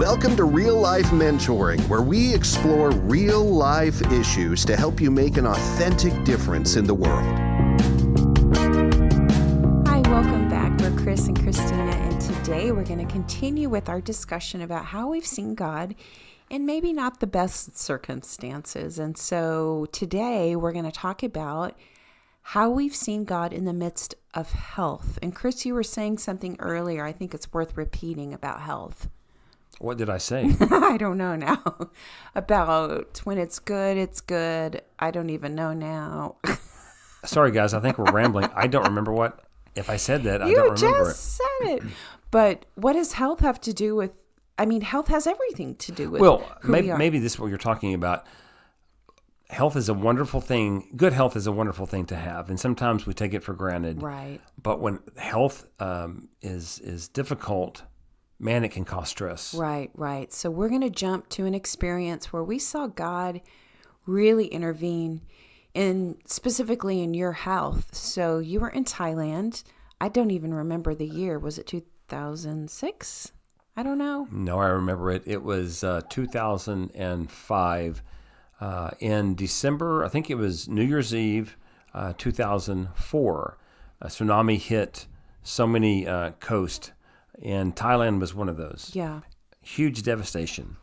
Welcome to Real Life Mentoring, where we explore real life issues to help you make an authentic difference in the world. Hi, welcome back. We're Chris and Christina, and today we're going to continue with our discussion about how we've seen God in maybe not the best circumstances. And so today we're going to talk about how we've seen God in the midst of health. And Chris, you were saying something earlier. I think it's worth repeating about health. What did I say? I don't know now. About when it's good, it's good. I don't even know now. Sorry, guys. I think we're rambling. I don't remember what. If I said that, I don't remember it. You just said it. But what does health have to do with? I mean, health has everything to do with. Well, maybe this is what you're talking about. Health is a wonderful thing. Good health is a wonderful thing to have, and sometimes we take it for granted. Right. But when health is difficult, man, it can cause stress. Right. So we're going to jump to an experience where we saw God really intervene specifically in your health. So you were in Thailand. I don't even remember the year. Was it 2006? I don't know. No, I remember it. It was 2005 in December. I think it was New Year's Eve, 2004. A tsunami hit so many coasts. And Thailand was one of those. Yeah. Huge devastation.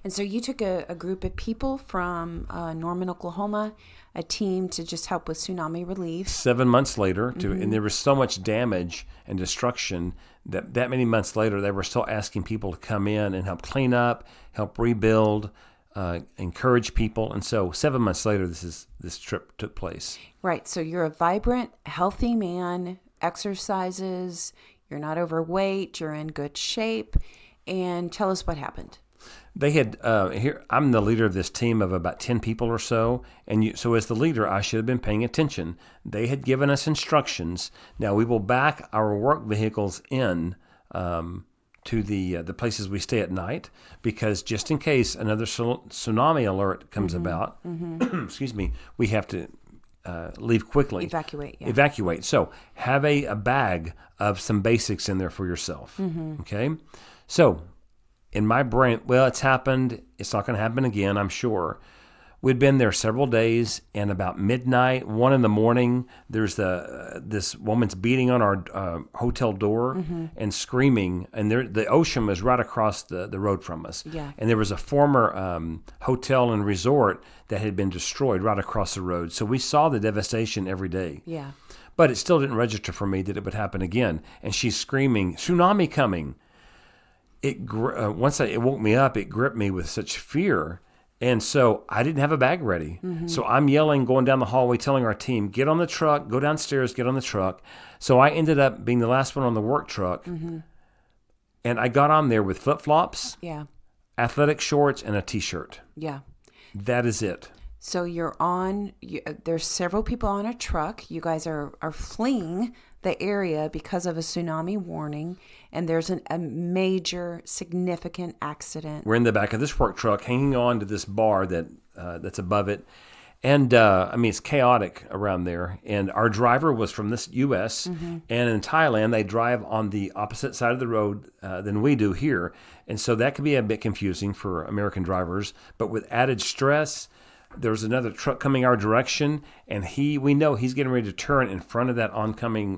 And so you took a group of people from Norman, Oklahoma, a team to just help with tsunami relief. 7 months later, and there was so much damage and destruction that many months later, they were still asking people to come in and help clean up, help rebuild, encourage people. And so 7 months later, this trip took place. Right. So you're a vibrant, healthy man, exercises. You're not overweight. You're in good shape. And tell us what happened. They had here. I'm the leader of this team of about 10 people or so, and so as the leader, I should have been paying attention. They had given us instructions. Now we will back our work vehicles in to the places we stay at night, because just in case another tsunami alert comes about, excuse me, we have to leave quickly. Evacuate. So have a bag of some basics in there for yourself. Okay. So in my brain, well, it's happened. It's not going to happen again, I'm sure. We'd been there several days, and about midnight, 1 a.m, there's this woman's beating on our hotel door and screaming, and the ocean was right across the road from us. Yeah. And there was a former hotel and resort that had been destroyed right across the road. So we saw the devastation every day. Yeah. But it still didn't register for me that it would happen again. And she's screaming, "Tsunami coming!" Once it woke me up, it gripped me with such fear. And so I didn't have a bag ready. So I'm yelling, going down the hallway, telling our team, get on the truck, go downstairs, get on the truck. So I ended up being the last one on the work truck. And I got on there with flip-flops, athletic shorts, and a T-shirt. Yeah. That is it. So there's several people on a truck. You guys are fleeing the area because of a tsunami warning, and there's a major, significant accident. We're in the back of this work truck, hanging on to this bar that's above it. And, it's chaotic around there. And our driver was from the U.S., and in Thailand, they drive on the opposite side of the road than we do here. And so that could be a bit confusing for American drivers. But with added stress, there's another truck coming our direction, and we know he's getting ready to turn in front of that oncoming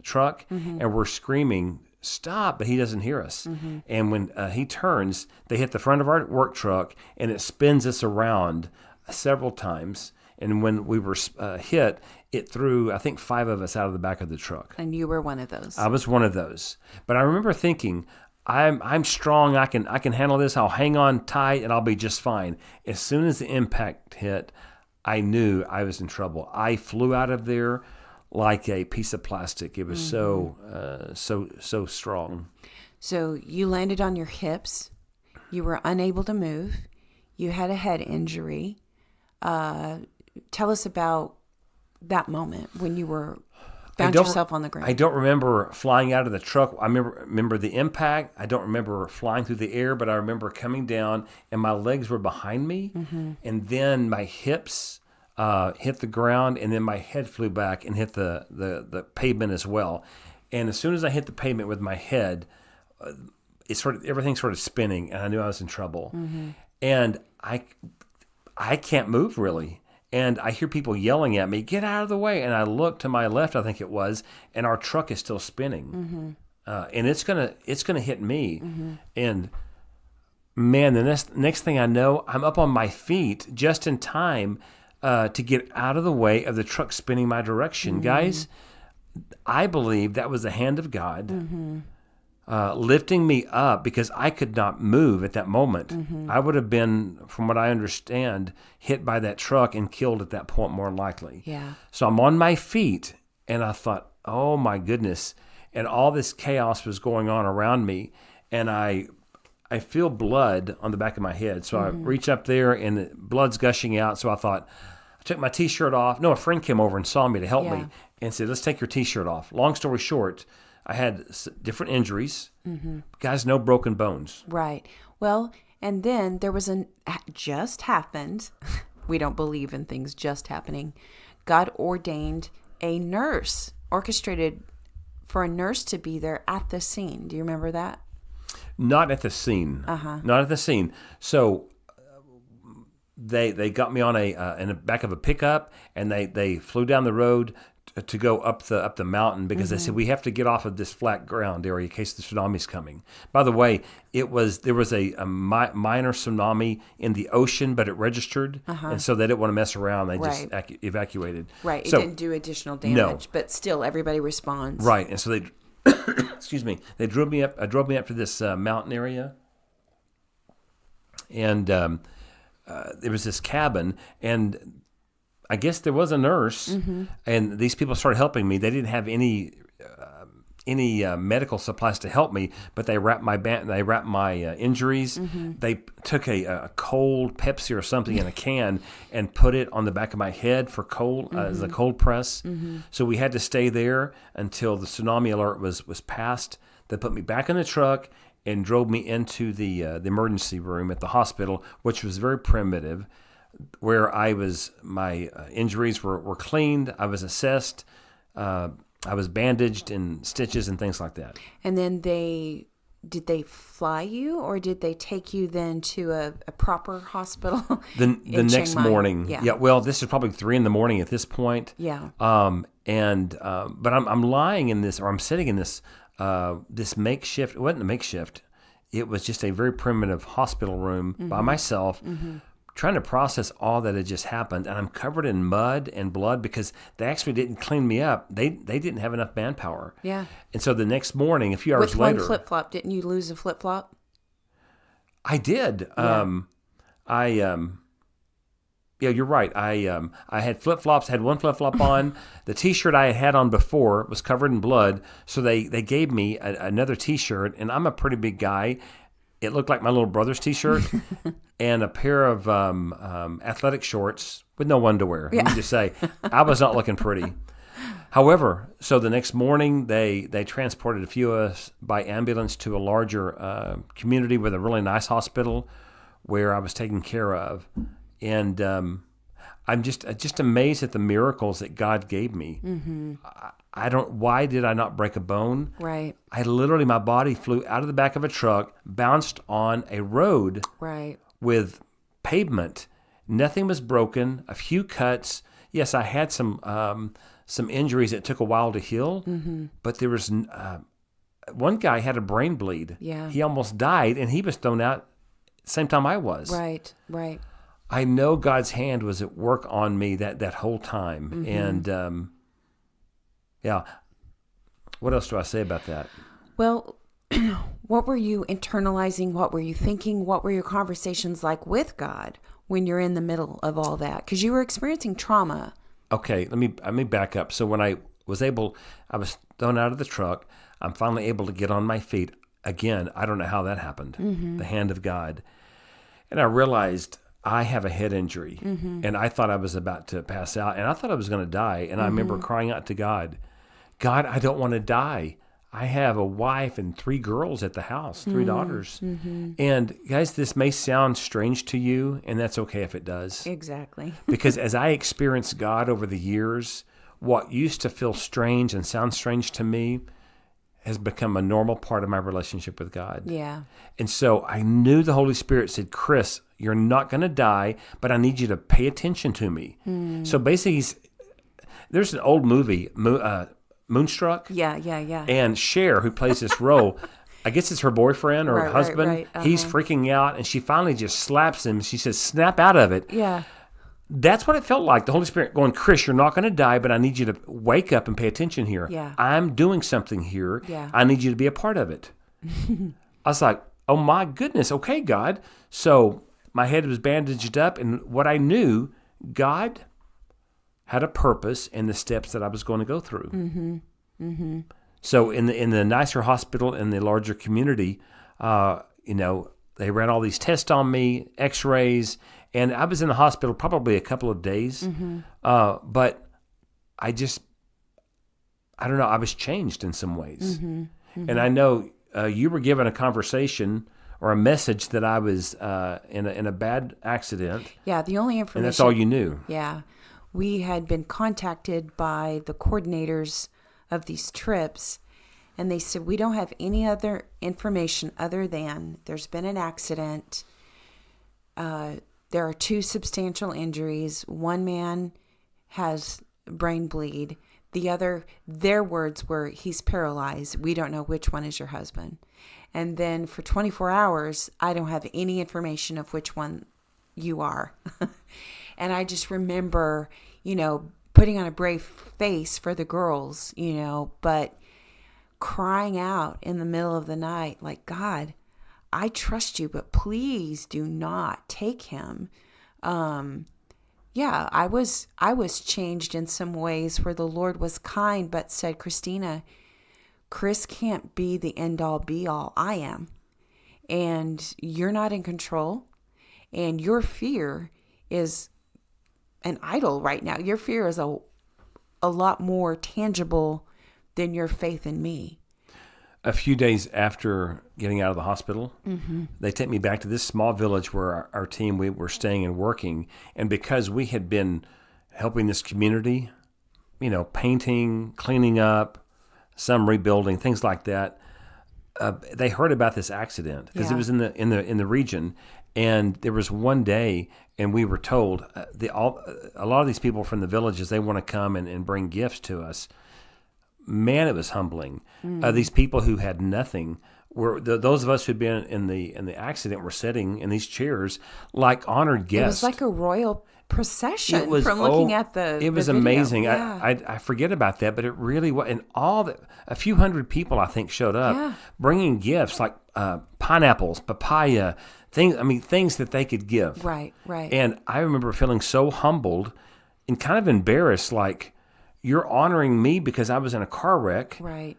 truck, and we're screaming, "Stop!" But he doesn't hear us. And when he turns, they hit the front of our work truck, and it spins us around several times. And when we were hit, it threw, I think, 5 of us out of the back of the truck. And you were one of those. I was one of those. But I remember thinking, I'm strong. I can handle this. I'll hang on tight, and I'll be just fine. As soon as the impact hit, I knew I was in trouble. I flew out of there like a piece of plastic. It was so strong. So you landed on your hips. You were unable to move. You had a head injury. Tell us about that moment when you found yourself on the ground. I don't remember flying out of the truck. I remember the impact. I don't remember flying through the air, but I remember coming down and my legs were behind me, and then my hips hit the ground, and then my head flew back and hit the pavement as well. And as soon as I hit the pavement with my head, everything sort of spinning, and I knew I was in trouble. And I can't move really. And I hear people yelling at me, "Get out of the way!" And I look to my left, I think it was, and our truck is still spinning, and it's gonna hit me. And man, the next thing I know, I'm up on my feet just in time to get out of the way of the truck spinning my direction. Guys, I believe that was the hand of God lifting me up, because I could not move at that moment. I would have been, from what I understand, hit by that truck and killed at that point, more than likely. Yeah. So I'm on my feet, and I thought, oh my goodness. And all this chaos was going on around me, and I feel blood on the back of my head. So I reach up there, and the blood's gushing out. So I thought, I took my T-shirt off. No, a friend came over and saw me to help me and said, "Let's take your T-shirt off." Long story short, I had different injuries. Guys, no broken bones. Right. Well, and then there was just happened. We don't believe in things just happening. God ordained a nurse, orchestrated for a nurse to be there at the scene. Do you remember that? Not at the scene. Not at the scene. So they got me on in the back of a pickup, and they flew down the road to go up the mountain, because they said, we have to get off of this flat ground area in case the tsunami's coming. By the way, there was a minor tsunami in the ocean, but it registered, and so they didn't want to mess around. They just evacuated. Right. So, it didn't do additional damage, but still everybody responds. Right. And so they, excuse me, they drove me up to this mountain area, and there was this cabin, and I guess there was a nurse, and these people started helping me. They didn't have any medical supplies to help me, but they wrapped my injuries. They took a cold Pepsi or something in a can and put it on the back of my head for cold as a cold press. So we had to stay there until the tsunami alert was passed. They put me back in the truck and drove me into the emergency room at the hospital, which was very primitive, where my injuries were cleaned. I was assessed. I was bandaged and stitches and things like that. And then did they fly you, or did they take you then to a proper hospital? The next morning. Yeah. Well, this is probably 3 a.m. at this point. Yeah. But I'm lying in this, or I'm sitting in this this makeshift. It wasn't a makeshift. It was just a very primitive hospital room by myself. Trying to process all that had just happened, and I'm covered in mud and blood because they actually didn't clean me up. They didn't have enough manpower. Yeah. And so the next morning, a few hours later, with one flip flop, didn't you lose a flip flop? I did. Yeah. Yeah, you're right. I had flip flops. Had one flip flop on. The T-shirt I had on before was covered in blood, so they gave me another T-shirt, and I'm a pretty big guy. It looked like my little brother's T-shirt and a pair of athletic shorts with no underwear. Let me just say, I was not looking pretty. However, so the next morning, they transported a few of us by ambulance to a larger community with a really nice hospital where I was taken care of. And I'm just amazed at the miracles that God gave me. Why did I not break a bone? Right. My body flew out of the back of a truck, bounced on a road with pavement. Nothing was broken, a few cuts. Yes, I had some injuries that took a while to heal, but there was one guy had a brain bleed. Yeah. He almost died, and he was thrown out at the same time I was. Right. I know God's hand was at work on me that whole time. And what else do I say about that? Well, what were you internalizing? What were you thinking? What were your conversations like with God when you're in the middle of all that? Because you were experiencing trauma. Okay, let me back up. So when I was thrown out of the truck. I'm finally able to get on my feet. Again, I don't know how that happened. The hand of God. And I realized I have a head injury. And I thought I was about to pass out. And I thought I was going to die. And I remember crying out to God, God, I don't want to die. I have a wife and 3 girls at the house, 3 daughters. And guys, this may sound strange to you, and that's okay if it does. Exactly. Because as I experienced God over the years, what used to feel strange and sound strange to me has become a normal part of my relationship with God. Yeah. And so I knew the Holy Spirit said, Chris, you're not going to die, but I need you to pay attention to me. So basically, there's an old movie, Moonstruck. Yeah. And Cher, who plays this role, I guess it's her boyfriend or Right, husband. right. He's freaking out, and she finally just slaps him. She says, snap out of it. Yeah. That's what it felt like. The Holy Spirit going, Chris, you're not going to die, but I need you to wake up and pay attention here. Yeah. I'm doing something here. Yeah. I need you to be a part of it. I was like, oh my goodness. Okay, God. So my head was bandaged up, and what I knew, God had a purpose in the steps that I was going to go through. So in the nicer hospital in the larger community, they ran all these tests on me, X-rays, and I was in the hospital probably a couple of days. But I don't know, I was changed in some ways. And I know you were given a conversation or a message that I was in a bad accident. Yeah, the only information. And that's all you knew. Yeah. We had been contacted by the coordinators of these trips, and they said, we don't have any other information other than there's been an accident. There are 2 substantial injuries. One man has brain bleed. The other, their words were, he's paralyzed. We don't know which one is your husband. And then for 24 hours, I don't have any information of which one you are. And I just remember, putting on a brave face for the girls, but crying out in the middle of the night, like, God, I trust you, but please do not take him. I was changed in some ways where the Lord was kind, but said, Christina, Chris can't be the end all be all. I am. And you're not in control. And your fear is an idol right now. Your fear is a lot more tangible than your faith in me. A few days after getting out of the hospital, they take me back to this small village where our team, we were staying and working. And because we had been helping this community, painting, cleaning up, some rebuilding, things like that, they heard about this accident because it was in the region. And there was one day, and we were told a lot of these people from the villages, they want to come and bring gifts to us. Man, it was humbling. These people who had nothing were those of us who'd been in the accident were sitting in these chairs like honored guests. It was like a royal procession from looking at the It was the video. amazing. Yeah. I forget about that, but it really was. And a few hundred people, I think, showed up bringing gifts like pineapples, papaya, things that they could give. Right. And I remember feeling so humbled and kind of embarrassed, like, you're honoring me because I was in a car wreck. Right.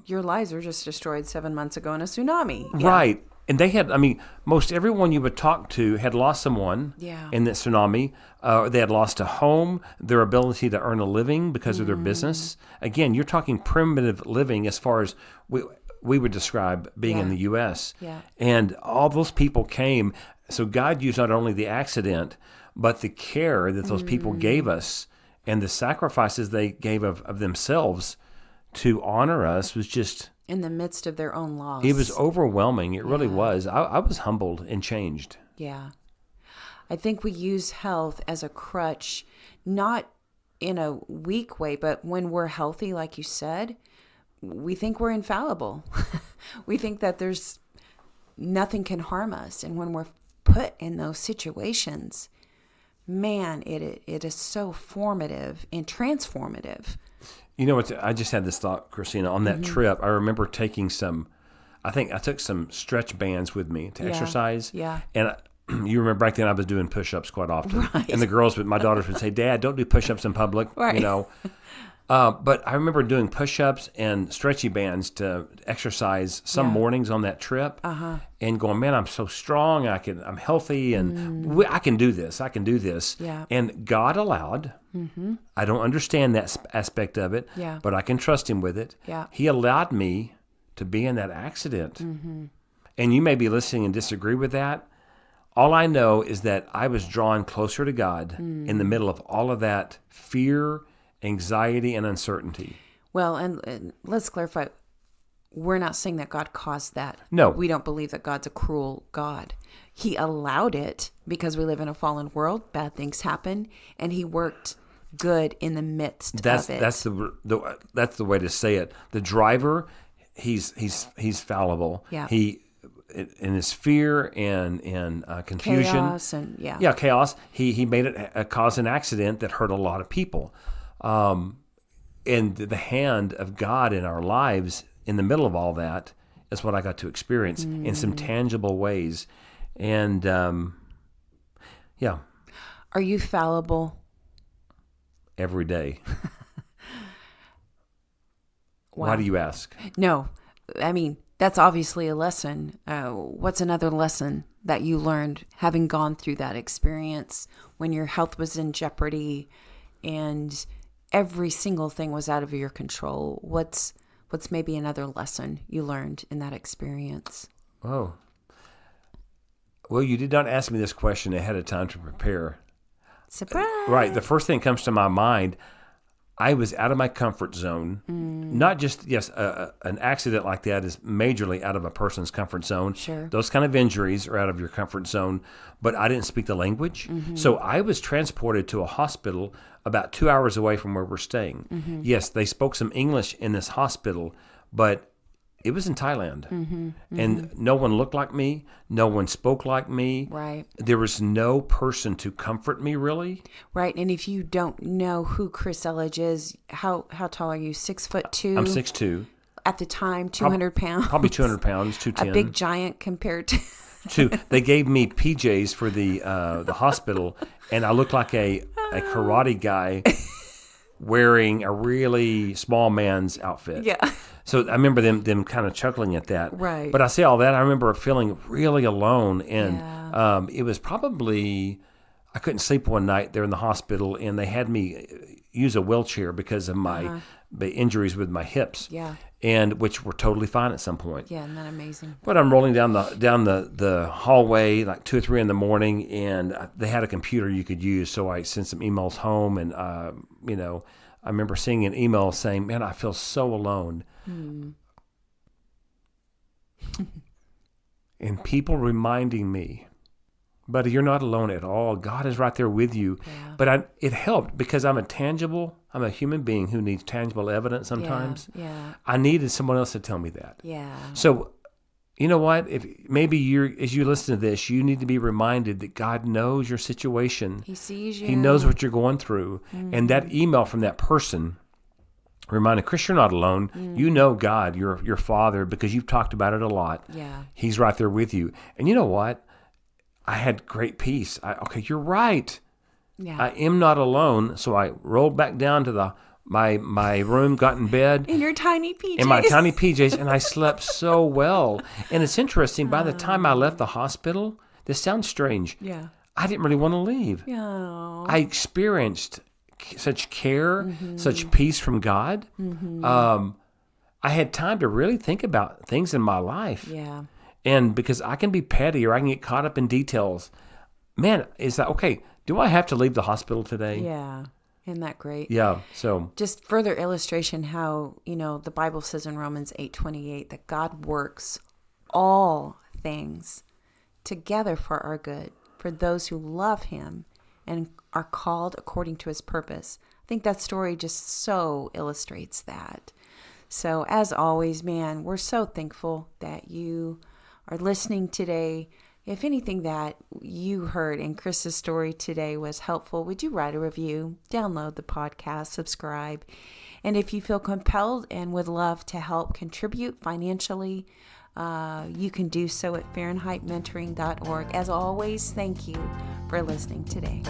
Your lives were just destroyed 7 months ago in a tsunami. Yeah. Right. And they had, most everyone you would talk to had lost someone in that tsunami. They had lost a home, their ability to earn a living because of their business. Again, you're talking primitive living as far as we would describe being in the U.S. Yeah. And all those people came. So God used not only the accident, but the care that those people gave us and the sacrifices they gave of themselves to honor us was just... in the midst of their own loss. It was overwhelming. It really was. I was humbled and changed. Yeah. I think we use health as a crutch, not in a weak way, but when we're healthy, like you said, we think we're infallible. We think that there's nothing can harm us. And when we're put in those situations, man, it is so formative and transformative. You know what? I just had this thought, Christina, on that trip. I remember taking I took some stretch bands with me to exercise. Yeah. And you remember back then I was doing push-ups quite often. Right. And my daughters would say, Dad, don't do push-ups in public, Right. But I remember doing push-ups and stretchy bands to exercise some mornings on that trip and going, man, I'm so strong. I'm healthy and I can do this. Yeah. And God allowed, I don't understand that aspect of it, but I can trust him with it. Yeah. He allowed me to be in that accident. And you may be listening and disagree with that. All I know is that I was drawn closer to God in the middle of all of that fear, anxiety, and uncertainty. Well, and let's clarify. we're not saying that God caused that. No. We don't believe that God's a cruel God. He allowed it because we live in a fallen world. Bad things happen, and he worked good in the midst of it. That's the way to say it. The driver, he's fallible. Yeah. He, in his fear and confusion, Chaos and chaos. He made it cause an accident that hurt a lot of people. And the hand of God in our lives in the middle of all that is what I got to experience in some tangible ways. And yeah. Are you fallible? Every day. Wow. Why do you ask? No, I mean, that's obviously a lesson. What's another lesson that you learned having gone through that experience when your health was in jeopardy and every single thing was out of your control? What's maybe another lesson you learned in that experience? Oh. Well, you did not ask me this question ahead of time to prepare. Surprise! Right. The first thing that comes to my mind, I was out of my comfort zone. Not just, an accident like that is majorly out of a person's comfort zone. Sure. Those kind of injuries are out of your comfort zone, but I didn't speak the language. So I was transported to a hospital about 2 hours away from where we're staying. Yes, they spoke some English in this hospital, but it was in Thailand. And no one looked like me. No one spoke like me. Right. There was no person to comfort me, really. Right. And if you don't know who Chris Elledge is, how tall are you? 6'2"? I'm 6'2". At the time, 200 pounds. Probably 200 pounds, 210. A big giant compared to... They gave me PJs for the hospital, and I looked like a karate guy wearing a really small man's outfit. Yeah. So I remember them kind of chuckling at that. Right. But I say all that, I remember feeling really alone, and it was probably, I couldn't sleep one night there in the hospital, and they had me use a wheelchair because of my injuries with my hips. Yeah. And which were totally fine at some point. Yeah, isn't that amazing? But I'm rolling down the hallway like 2 or 3 in the morning, and they had a computer you could use, so I sent some emails home, and I remember seeing an email saying, "Man, I feel so alone." And people reminding me, "Buddy, you're not alone at all. God is right there with you." Yeah. But it helped because I'm a human being who needs tangible evidence sometimes. Yeah. I needed someone else to tell me that. Yeah. So, you know what? If maybe as you listen to this, you need to be reminded that God knows your situation. He sees you. He knows what you're going through. And that email from that person reminded Chris, you're not alone. You know God, your Father, because you've talked about it a lot. Yeah. He's right there with you. And you know what? I had great peace. Okay, you're right. Yeah. I am not alone. So I rolled back down to my room, got in bed. In your tiny PJs. In my tiny PJs, and I slept so well. And it's interesting, by the time I left the hospital, this sounds strange. Yeah. I didn't really want to leave. Yeah. I experienced such care, such peace from God. I had time to really think about things in my life. Yeah. And because I can be petty or I can get caught up in details, man, is that okay? Do I have to leave the hospital today? Yeah. Isn't that great? Yeah. So just further illustration how, the Bible says in Romans 8:28 that God works all things together for our good, for those who love him and are called according to his purpose. I think that story just so illustrates that. So as always, man, we're so thankful that you are listening today. If anything that you heard in Chris's story today was helpful, would you write a review, download the podcast, subscribe? And if you feel compelled and would love to help contribute financially, you can do so at FahrenheitMentoring.org. As always, thank you for listening today.